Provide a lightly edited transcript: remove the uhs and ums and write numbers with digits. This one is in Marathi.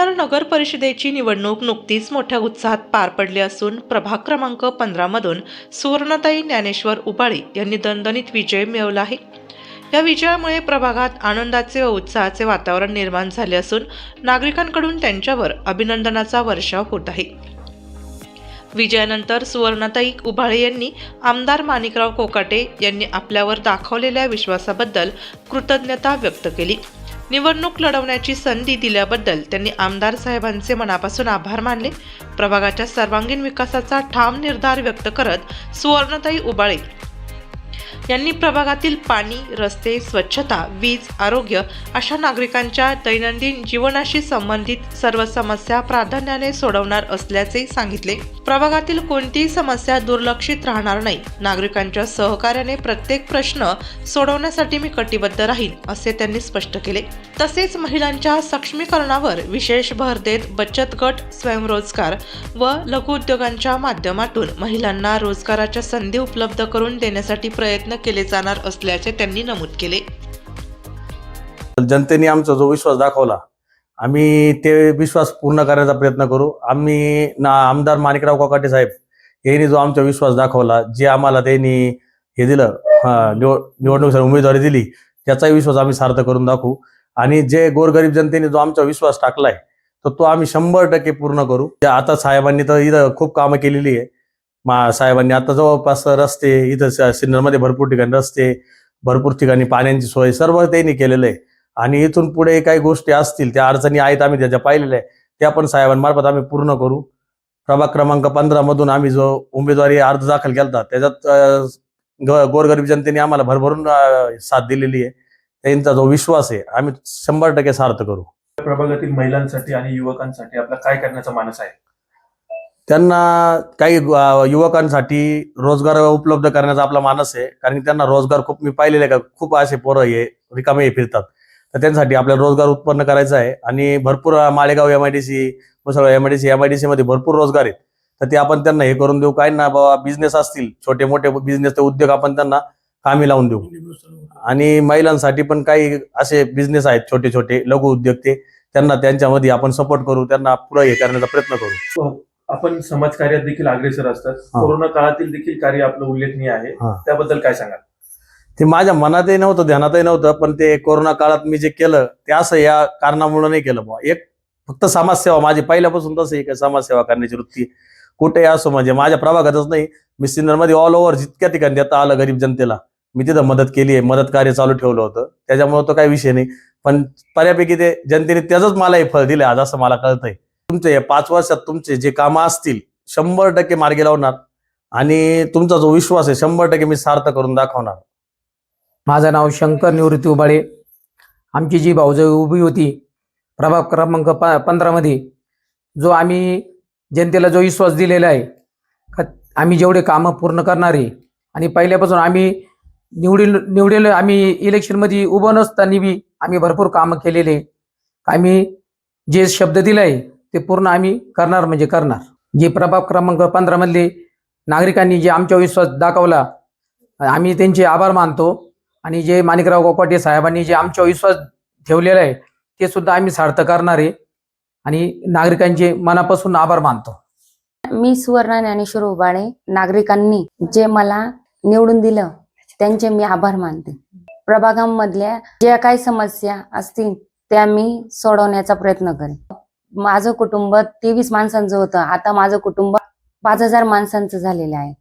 सिन्नर नगर परिषदेची निवडणूक नुकतीच मोठ्या उत्साहात पार पडली असून प्रभाग क्रमांक 15 मधून सुवर्णताई ज्ञानेश्वर उबाळे यांनी दणदणीत विजय मिळवला आहे। या विजयामुळे प्रभागात आनंदाचे व उत्साहाचे वातावरण निर्माण झाले असून नागरिकांकडून त्यांच्यावर अभिनंदनाचा वर्षाव होत आहे। विजयानंतर सुवर्णताई उबाळे यांनी आमदार माणिकराव कोकाटे यांनी आपल्यावर दाखवलेल्या विश्वासाबद्दल कृतज्ञता व्यक्त केली। निवडणूक लढवण्याची संधी दिल्याबद्दल त्यांनी आमदार साहेबांचे मनापासून आभार मानले। प्रभागाच्या सर्वांगीण विकासाचा ठाम निर्धार व्यक्त करत सुवर्णताई उबाळे यांनी प्रभागातील पाणी, रस्ते, स्वच्छता, वीज, आरोग्य अशा नागरिकांच्या दैनंदिन जीवनाशी संबंधित सर्व समस्या प्राधान्याने सोडवणार असल्याचे सांगितले। प्रभागातील कोणतीही समस्या दुर्लक्षित राहणार नाही। नागरिकांच्या सहकार्याने प्रत्येक प्रश्न सोडवण्यासाठी मी कटिबद्ध राहीन असे त्यांनी स्पष्ट केले। तसेच महिलांच्या सक्षमीकरणावर विशेष भर देत बचत गट, स्वयंरोजगार व लघु उद्योगांच्या माध्यमातून महिलांना रोजगाराच्या संधी उपलब्ध करून देण्यासाठी प्रयत्न केले जाणार असल्याचे त्यांनी नमूद केले। जनतेने आमचा जो विश्वास दाखवला, आम्ही ते विश्वास पूर्ण करण्याचा प्रयत्न करू। आम्ही आमदार माणिकराव कोकाटे साहेब यांनी जो आमचा विश्वास दाखवला, जे आम्हाला त्यांनी हे दिलं, निवडणुकीसाठी उमेदवारी दिली, त्याचाही विश्वास आम्ही सार्थ करून दाखवू। आणि जे गोरगरीब जनतेने जो आमचा विश्वास टाकलाय तर तो आम्ही 100% पूर्ण करू। आता साहेबांनी तर इथं खूप कामं केलेली आहे। साहेबांनी आता जवळपास रस्ते इथं सिन्नरमध्ये भरपूर ठिकाणी रस्ते, भरपूर ठिकाणी पाण्याची सोय सर्व त्यांनी केलेलं आहे। आणि इथून पुढे काही गोष्टी असतील, त्या अडचणी आहेत, आम्ही त्याच्या पाहिलेल्या आहे, त्या पण साहेबांमार्फत आम्ही पूर्ण करू। प्रभाग क्रमांक 15 मधून आम्ही जो उमेदवारी अर्ज दाखल केला त्याच्यात गोरगरीब जनतेने आम्हाला भरभरून साथ दिलेली आहे। त्यांचा जो विश्वास आहे आम्ही 100% सार्थ करू। प्रभागातील महिलांसाठी आणि युवकांसाठी आपला काय करण्याचा मानस आहे? त्यांना काही युवकांसाठी रोजगार उपलब्ध करण्याचा आपला मानस आहे। कारण त्यांना रोजगार खूप मी पाहिलेले का खूप असे पोरं हे रिकामे फिरतात, तर त्यांच्यासाठी आपल्याला रोजगार उत्पन्न करायचा आहे। आणि भरपूर माळेगाव MIDC, मुसळगाव MIDC मध्ये भरपूर रोजगार आहेत, तर ते आपण त्यांना हे करून देऊ। काही ना बाबा बिझनेस असतील, छोटे मोठे बिझनेस ते उद्योग आपण त्यांना कामी लावून देऊ। आणि महिलांसाठी पण काही असे बिझनेस आहेत, छोटे छोटे लघु उद्योग, ते त्यांना त्यांच्यामध्ये आपण सपोर्ट करू, त्यांना पुढे हे करण्याचा प्रयत्न करू। आपण समाजकार्यात देखील अग्रेसर असतात, कोरोना काळातील देखील कार्य आपलं उल्लेखनीय आहे, त्याबद्दल काय सांगाल? ते माझ्या मनातही नव्हतं, ध्यानातही नव्हतं, पण ते कोरोना काळात मी जे केलं ते असं या कारणामुळे नाही केलं बा। एक फक्त समाजसेवा माझी पहिल्यापासून तसं एक समाजसेवा करण्याची वृत्ती कुठेही असो, म्हणजे माझ्या प्रभागातच नाही, मी सिन्नरमध्ये ऑल ओव्हर जितक्या ठिकाणी देता आलं गरीब जनतेला मी तिथं मदत केली आहे, मदत कार्य चालू ठेवलं होतं। त्याच्यामुळे तो काही विषय नाही, पण बऱ्यापैकी ते जनतेने त्याचंच मला हे फळ दिले आज, असं मला कळतंय। तुमचे 5 वर्षात तुमचे जे कामं असतील 100% मार्गी लावणार आणि तुमचा जो विश्वास आहे 100% मी सार्थ करून दाखवणार। माझं नाव शंकर निवृत्ती उबाळे। आमची जी भाऊजाई उभी होती प्रभाग क्रमांक 15 मध्ये, जो आम्ही जनतेला जो विश्वास दिलेला आहे का आम्ही जेवढे कामं पूर्ण करणार आहे, आणि पहिल्यापासून आम्ही निवडेल आम्ही इलेक्शनमध्ये उभं नसताना बी आम्ही भरपूर कामं केलेले। आम्ही जे शब्द दिलाय ते पूर्ण आम्ही करणार म्हणजे करणार। जे प्रभाग क्रमांक 15 मधले नागरिकांनी जे आमच्यावर विश्वास दाखवला, आम्ही त्यांचे आभार मानतो। आणि जे माणिकराव कोकाटे साहेबांनी जे आमच्यावर विश्वास ठेवलेला आहे ते सुद्धा आम्ही सार्थ करणार आहे आणि नागरिकांचे मनापासून आभार मानतो। मी सुवर्ण ज्ञानेश्वर उबाळे, नागरिकांनी जे मला निवडून दिलं त्यांचे मी आभार मानते। प्रभागांमधल्या ज्या काही समस्या असतील त्या मी सोडवण्याचा प्रयत्न करेन। माझं कुटुंब 23 माणसांचं होतं, आता माझं कुटुंब 5000 माणसांचं झालेलं आहे।